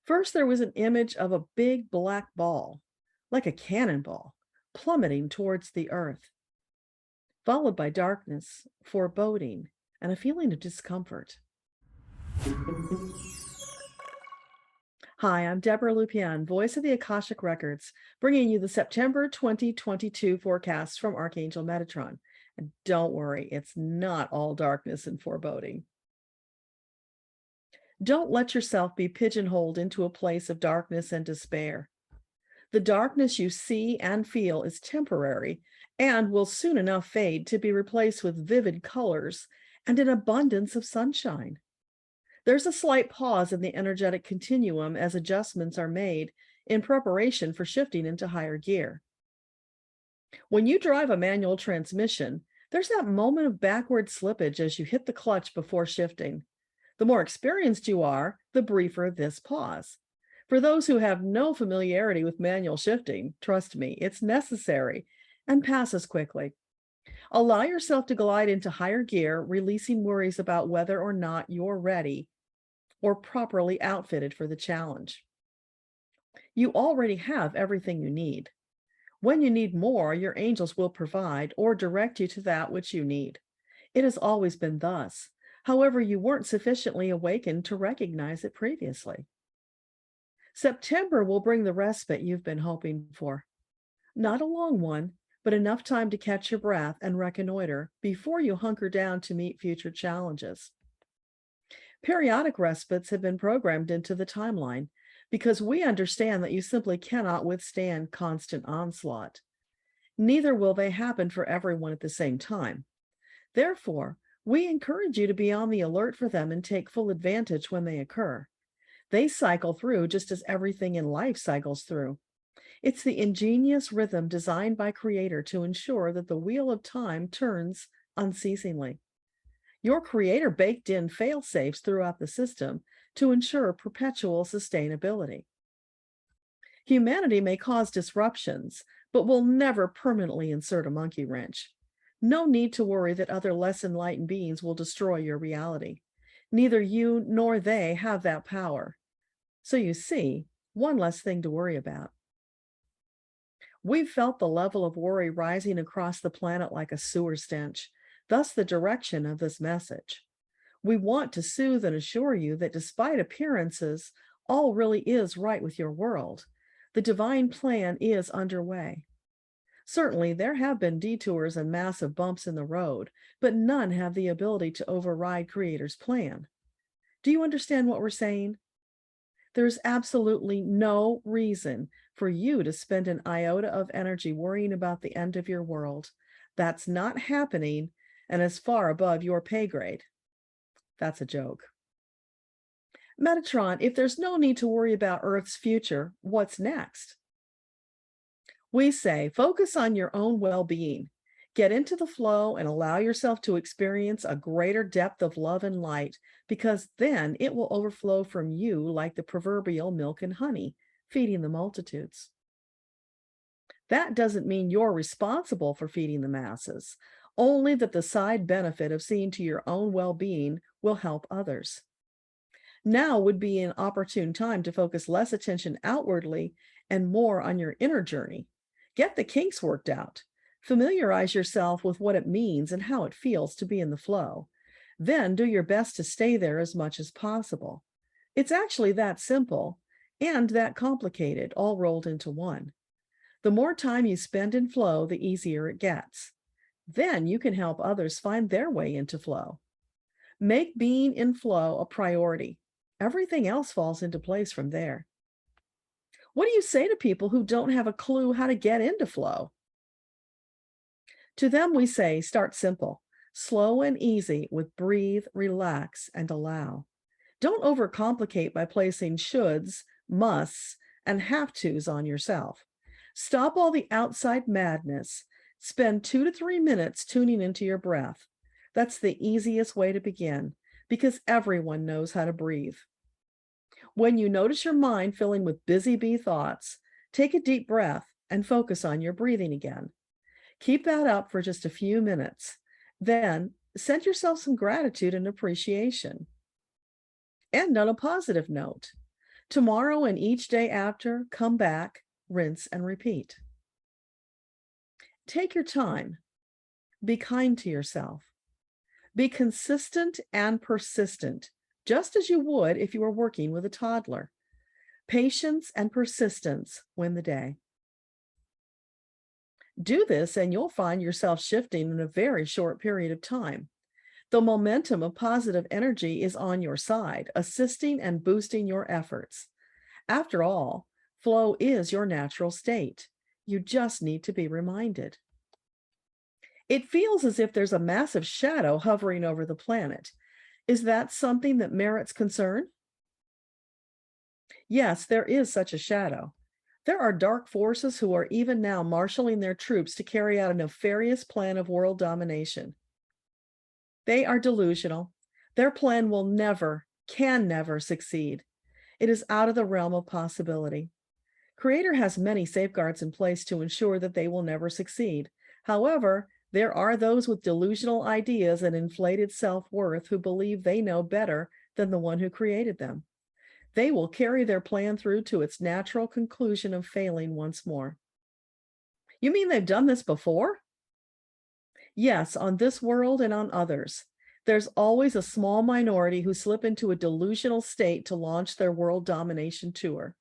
First, there was an image of a big black ball, like a cannonball, plummeting towards the earth, followed by darkness, foreboding, and a feeling of discomfort. Hi, I'm Deborah Lupien, voice of the Akashic Records, bringing you the September 2022 forecast from Archangel Metatron. And don't worry, it's not all darkness and foreboding. Don't let yourself be pigeonholed into a place of darkness and despair. The darkness you see and feel is temporary and will soon enough fade to be replaced with vivid colors and an abundance of sunshine. There's a slight pause in the energetic continuum as adjustments are made in preparation for shifting into higher gear. When you drive a manual transmission, there's that moment of backward slippage as you hit the clutch before shifting. The more experienced you are, the briefer this pause. For those who have no familiarity with manual shifting, trust me, it's necessary and passes quickly. Allow yourself to glide into higher gear, releasing worries about whether or not you're ready or properly outfitted for the challenge. You already have everything you need. When you need more, your angels will provide or direct you to that which you need. It has always been thus. However, you weren't sufficiently awakened to recognize it previously. September will bring the respite you've been hoping for. Not a long one, but enough time to catch your breath and reconnoiter before you hunker down to meet future challenges. Periodic respites have been programmed into the timeline because we understand that you simply cannot withstand constant onslaught. Neither will they happen for everyone at the same time. Therefore, we encourage you to be on the alert for them and take full advantage when they occur. They cycle through just as everything in life cycles through. It's the ingenious rhythm designed by Creator to ensure that the wheel of time turns unceasingly. Your Creator baked in fail-safes throughout the system to ensure perpetual sustainability. Humanity may cause disruptions, but will never permanently insert a monkey wrench. No need to worry that other less enlightened beings will destroy your reality. Neither you nor they have that power. So you see, one less thing to worry about. We've felt the level of worry rising across the planet like a sewer stench, thus the direction of this message. We want to soothe and assure you that despite appearances, all really is right with your world. The divine plan is underway. Certainly, there have been detours and massive bumps in the road, but none have the ability to override Creator's plan. Do you understand what we're saying? There's absolutely no reason for you to spend an iota of energy worrying about the end of your world. That's not happening and is far above your pay grade. That's a joke. Metatron, if there's no need to worry about Earth's future, what's next? We say, focus on your own well-being. Get into the flow and allow yourself to experience a greater depth of love and light, because then it will overflow from you like the proverbial milk and honey, feeding the multitudes. That doesn't mean you're responsible for feeding the masses, only that the side benefit of seeing to your own well-being will help others. Now would be an opportune time to focus less attention outwardly and more on your inner journey. Get the kinks worked out. Familiarize yourself with what it means and how it feels to be in the flow. Then do your best to stay there as much as possible. It's actually that simple and that complicated, all rolled into one. The more time you spend in flow, the easier it gets. Then you can help others find their way into flow. Make being in flow a priority. Everything else falls into place from there. What do you say to people who don't have a clue how to get into flow? To them, we say, start simple, slow and easy with breathe, relax, and allow. Don't overcomplicate by placing shoulds, musts, and have-tos on yourself. Stop all the outside madness. Spend 2 to 3 minutes tuning into your breath. That's the easiest way to begin, because everyone knows how to breathe. When you notice your mind filling with busy bee thoughts, take a deep breath and focus on your breathing again. Keep that up for just a few minutes. Then send yourself some gratitude and appreciation. And on a positive note, Tomorrow and each day after, come back, rinse and repeat. Take your time. Be kind to yourself. Be consistent and persistent, just as you would if you were working with a toddler. Patience and persistence win the day. Do this and you'll find yourself shifting in a very short period of time. The momentum of positive energy is on your side, assisting and boosting your efforts. After all, flow is your natural state. You just need to be reminded. It feels as if there's a massive shadow hovering over the planet. Is that something that merits concern? Yes, there is such a shadow. There are dark forces who are even now marshaling their troops to carry out a nefarious plan of world domination. They are delusional. Their plan will never, can never succeed. It is out of the realm of possibility. Creator has many safeguards in place to ensure that they will never succeed. However, there are those with delusional ideas and inflated self-worth who believe they know better than the one who created them. They will carry their plan through to its natural conclusion of failing once more. You mean they've done this before? Yes, on this world and on others. There's always a small minority who slip into a delusional state to launch their world domination tour.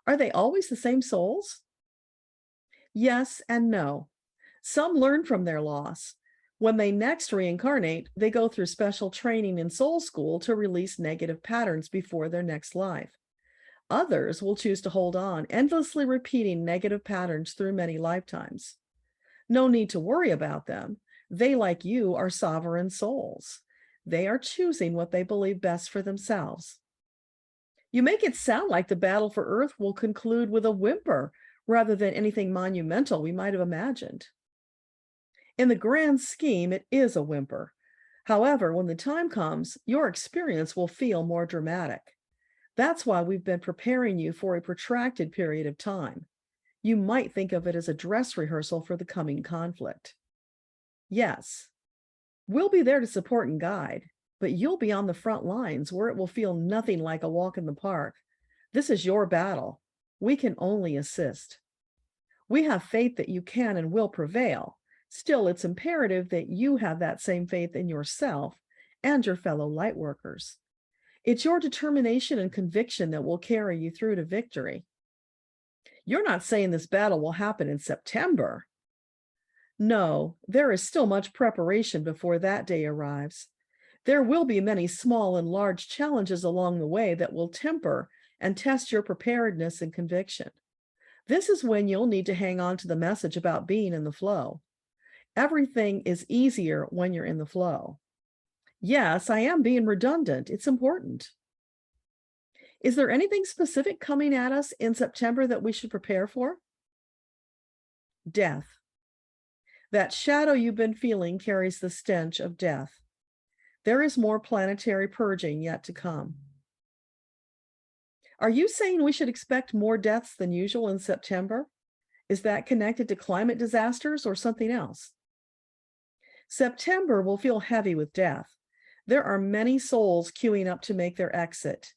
Are they always the same souls? Yes and no. Some learn from their loss. When they next reincarnate, they go through special training in soul school to release negative patterns before their next life. Others will choose to hold on, endlessly repeating negative patterns through many lifetimes. No need to worry about them. They, like you, are sovereign souls. They are choosing what they believe best for themselves. You make it sound like the battle for Earth will conclude with a whimper rather than anything monumental we might have imagined. In the grand scheme, it is a whimper. However, when the time comes, your experience will feel more dramatic. That's why we've been preparing you for a protracted period of time. You might think of it as a dress rehearsal for the coming conflict. Yes, we'll be there to support and guide, but you'll be on the front lines where it will feel nothing like a walk in the park. This is your battle. We can only assist. We have faith that you can and will prevail. Still, it's imperative that you have that same faith in yourself and your fellow Lightworkers. It's your determination and conviction that will carry you through to victory. You're not saying this battle will happen in September. No, there is still much preparation before that day arrives. There will be many small and large challenges along the way that will temper and test your preparedness and conviction. This is when you'll need to hang on to the message about being in the flow. Everything is easier when you're in the flow. Yes, I am being redundant. It's important. Is there anything specific coming at us in September that we should prepare for? Death. That shadow you've been feeling carries the stench of death. There is more planetary purging yet to come. Are you saying we should expect more deaths than usual in September? Is that connected to climate disasters or something else? September will feel heavy with death. There are many souls queuing up to make their exit.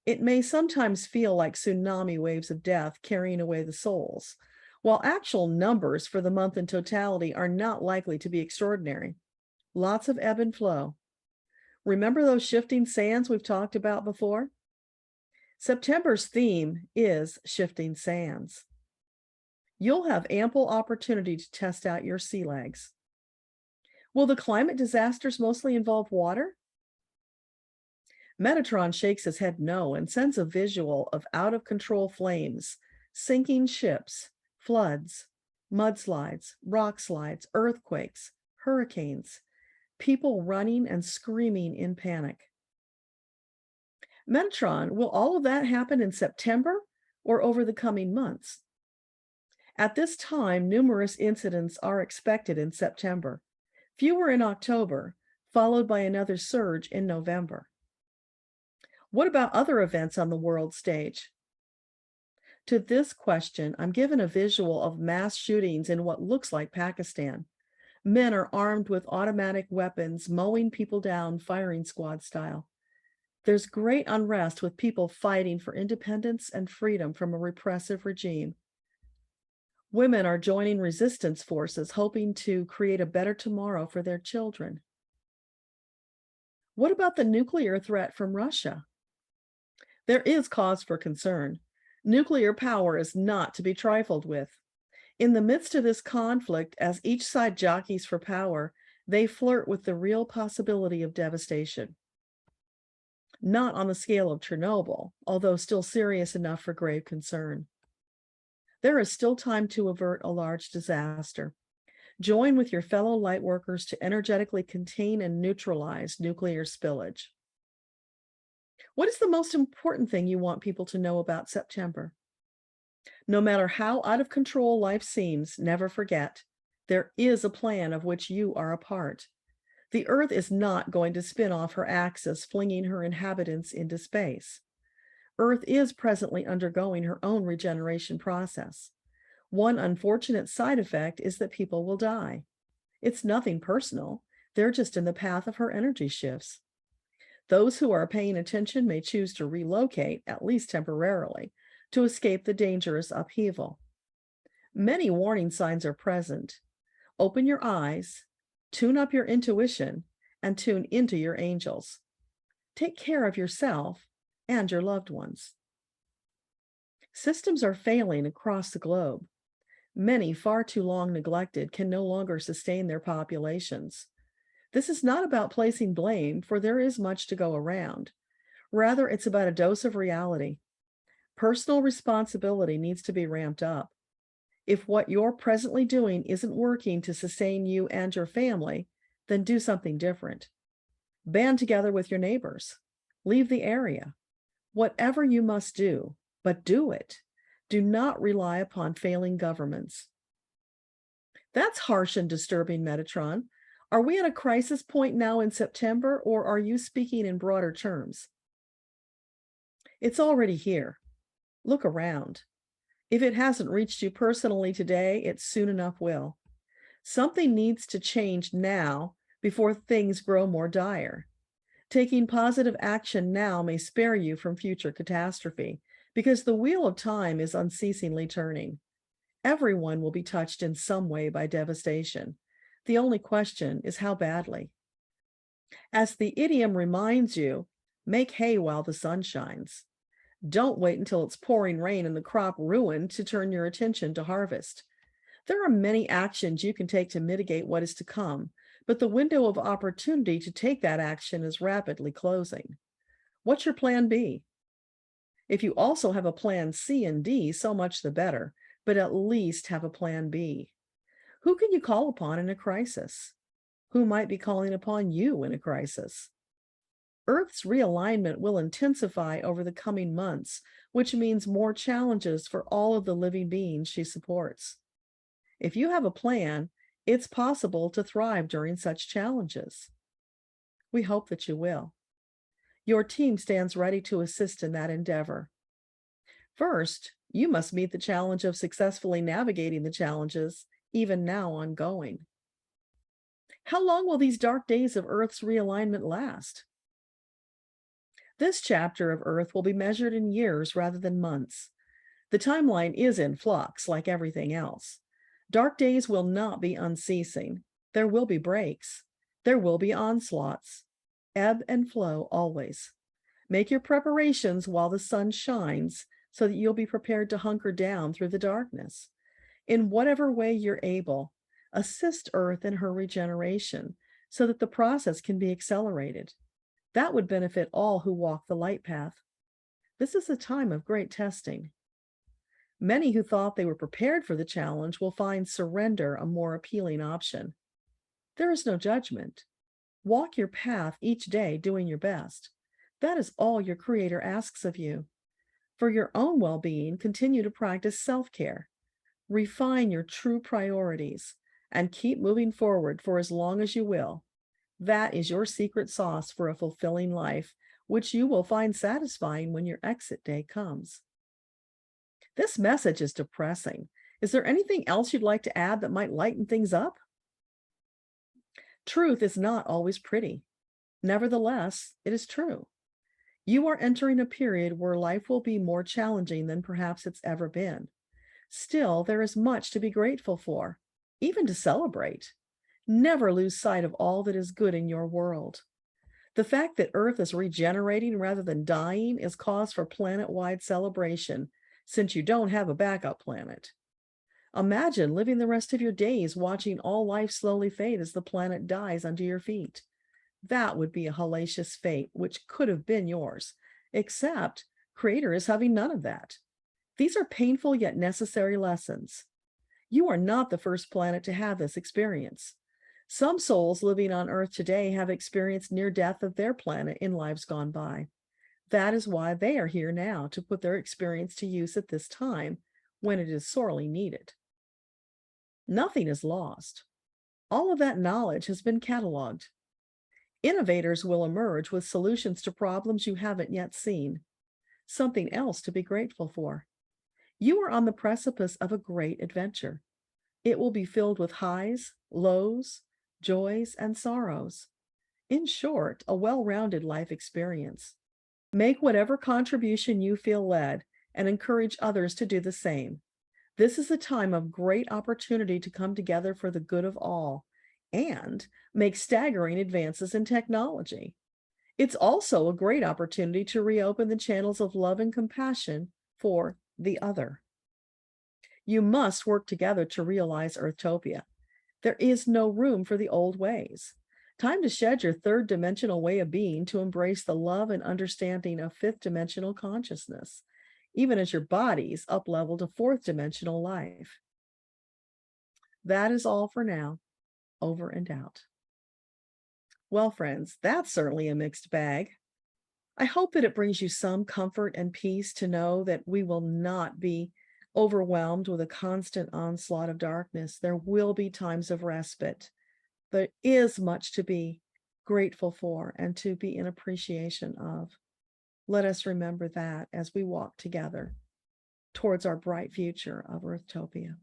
It may sometimes feel like tsunami waves of death carrying away the souls, while actual numbers for the month in totality are not likely to be extraordinary. Lots of ebb and flow. Remember those shifting sands we've talked about before? September's theme is shifting sands. You'll have ample opportunity to test out your sea legs. Will the climate disasters mostly involve water? Metatron shakes his head no and sends a visual of out-of-control flames, sinking ships, floods, mudslides, rock slides, earthquakes, hurricanes, people running and screaming in panic. Metatron, will all of that happen in September or over the coming months? At this time, numerous incidents are expected in September, fewer in October, followed by another surge in November. What about other events on the world stage? To this question, I'm given a visual of mass shootings in what looks like Pakistan. Men are armed with automatic weapons, mowing people down firing squad style. There's great unrest with people fighting for independence and freedom from a repressive regime. Women are joining resistance forces, hoping to create a better tomorrow for their children. What about the nuclear threat from Russia? There is cause for concern. Nuclear power is not to be trifled with. In the midst of this conflict, as each side jockeys for power, they flirt with the real possibility of devastation. Not on the scale of Chernobyl, although still serious enough for grave concern. There is still time to avert a large disaster. Join with your fellow lightworkers to energetically contain and neutralize nuclear spillage. What is the most important thing you want people to know about September? No matter how out of control life seems, never forget, there is a plan of which you are a part. The Earth is not going to spin off her axis, flinging her inhabitants into space. Earth is presently undergoing her own regeneration process. One unfortunate side effect is that people will die. It's nothing personal. They're just in the path of her energy shifts. Those who are paying attention may choose to relocate, at least temporarily, to escape the dangerous upheaval. Many warning signs are present. Open your eyes, tune up your intuition, and tune into your angels. Take care of yourself and your loved ones. Systems are failing across the globe. Many, far too long neglected, can no longer sustain their populations. This is not about placing blame, for there is much to go around. Rather, it's about a dose of reality. Personal responsibility needs to be ramped up. If what you're presently doing isn't working to sustain you and your family, then do something different. Band together with your neighbors. Leave the area. Whatever you must do, but do it. Do not rely upon failing governments. That's harsh and disturbing, Metatron. Are we at a crisis point now in September, or are you speaking in broader terms? It's already here. Look around. If it hasn't reached you personally today, it soon enough will. Something needs to change now before things grow more dire. Taking positive action now may spare you from future catastrophe, because the wheel of time is unceasingly turning. Everyone will be touched in some way by devastation. The only question is how badly. As the idiom reminds you, make hay while the sun shines. Don't wait until it's pouring rain and the crop ruined to turn your attention to harvest. There are many actions you can take to mitigate what is to come, but the window of opportunity to take that action is rapidly closing. What's your plan B? If you also have a plan C and D, so much the better, but at least have a plan B. Who can you call upon in a crisis? Who might be calling upon you in a crisis? Earth's realignment will intensify over the coming months, which means more challenges for all of the living beings she supports. If you have a plan, it's possible to thrive during such challenges. We hope that you will. Your team stands ready to assist in that endeavor. First, you must meet the challenge of successfully navigating the challenges, even now ongoing. How long will these dark days of Earth's realignment last? This chapter of Earth will be measured in years rather than months. The timeline is in flux, like everything else. Dark days will not be unceasing. There will be breaks. There will be onslaughts. Ebb and flow always. Make your preparations while the sun shines so that you'll be prepared to hunker down through the darkness. In whatever way you're able, assist Earth in her regeneration so that the process can be accelerated. That would benefit all who walk the light path. This is a time of great testing. Many who thought they were prepared for the challenge will find surrender a more appealing option. There is no judgment. Walk your path each day doing your best. That is all your Creator asks of you. For your own well-being, continue to practice self-care. Refine your true priorities and keep moving forward for as long as you will. That is your secret sauce for a fulfilling life, which you will find satisfying when your exit day comes. This message is depressing. Is there anything else you'd like to add that might lighten things up? Truth is not always pretty. Nevertheless, it is true. You are entering a period where life will be more challenging than perhaps it's ever been. Still, there is much to be grateful for, even to celebrate. Never lose sight of all that is good in your world. The fact that Earth is regenerating rather than dying is cause for planet-wide celebration, since you don't have a backup planet. Imagine living the rest of your days watching all life slowly fade as the planet dies under your feet. That would be a hellacious fate, which could have been yours, except Creator is having none of that. These are painful yet necessary lessons. You are not the first planet to have this experience. Some souls living on Earth today have experienced near death of their planet in lives gone by. That is why they are here now, to put their experience to use at this time when it is sorely needed. Nothing is lost. All of that knowledge has been cataloged. Innovators will emerge with solutions to problems you haven't yet seen. Something else to be grateful for. You are on the precipice of a great adventure. It will be filled with highs, lows, joys, and sorrows. In short, a well-rounded life experience. Make whatever contribution you feel led and encourage others to do the same. This is a time of great opportunity to come together for the good of all and make staggering advances in technology. It's also a great opportunity to reopen the channels of love and compassion for the other. You must work together to realize Earthtopia. There is no room for the old ways. Time to shed your third dimensional way of being to embrace the love and understanding of fifth dimensional consciousness, even as your body's up-leveled to fourth dimensional life. That is all for now. Over and out. Well, friends, that's certainly a mixed bag. I hope that it brings you some comfort and peace to know that we will not be overwhelmed with a constant onslaught of darkness. There will be times of respite. There is much to be grateful for and to be in appreciation of. Let us remember that as we walk together towards our bright future of Earthtopia.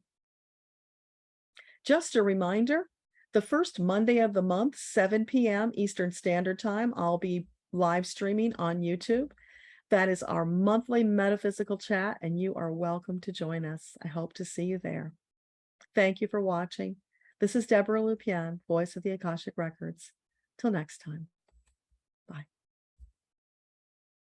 Just a reminder, the first Monday of the month, 7 p.m. Eastern Standard Time, I'll be live streaming on YouTube. That is our monthly metaphysical chat, and you are welcome to join us. I hope to see you there. Thank you for watching. This is Debbra Lupien, voice of the Akashic Records. Till next time.